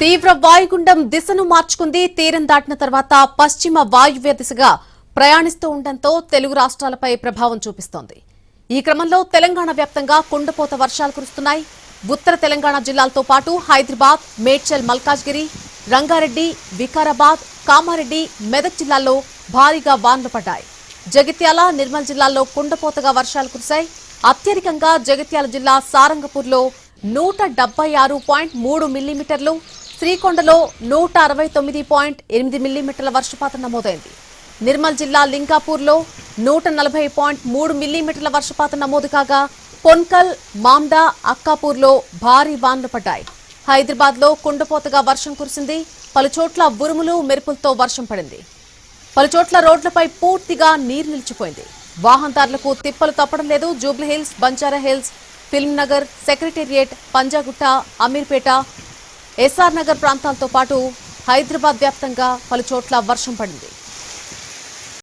తీవ్ర వాయుగుండం దిశను మార్చుకుంది. తీరం దాటిన తర్వాత పశ్చిమ వాయువ్య దిశగా ప్రయాణిస్తూ ఉండటంతో తెలుగు రాష్ట్రాలపై ప్రభావం చూపిస్తోంది. ఈ క్రమంలో తెలంగాణ వ్యాప్తంగా కుండపోత వర్షాలు కురుస్తున్నాయి. ఉత్తర తెలంగాణ జిల్లాలతో పాటు హైదరాబాద్, మేడ్చల్, మల్కాజ్గిరి, రంగారెడ్డి, వికారాబాద్, కామారెడ్డి, మెదక్ జిల్లాల్లో భారీగా వానలు పడ్డాయి. జగిత్యాల, నిర్మల్ జిల్లాల్లో కుండపోతగా వర్షాలు కురిశాయి. అత్యధికంగా జగిత్యాల జిల్లా సారంగపూర్లో 176.3 మిల్లీమీటర్లు, శ్రీకొండలో 169.8 మిల్లీమీటర్ల వర్షపాతం నమోదైంది. నిర్మల్ జిల్లా లింగాపూర్లో 140.3 మిల్లీమీటర్ల వర్షపాతం నమోదు కాగా పొన్కల్, మామ్డా, అక్కాపూర్లో భారీ వానలు పడ్డాయి. హైదరాబాద్లో కుండపోతగా వర్షం కురిసింది. పలుచోట్ల ఉరుములు, మెరుపులతో వర్షం పడింది. పలుచోట్ల రోడ్లపై పూర్తిగా నీరు నిలిచిపోయింది. వాహనదారులకు తిప్పలు తప్పడం లేదు. Jubilee Hills, Banjara hills, film Nagar, secretariat, Panjagutta, Ameerpet, SR Nagar ప్రాంతాలతో పాటు హైదరాబాద్ వ్యాప్తంగా పలుచోట్ల వర్షం పడింది.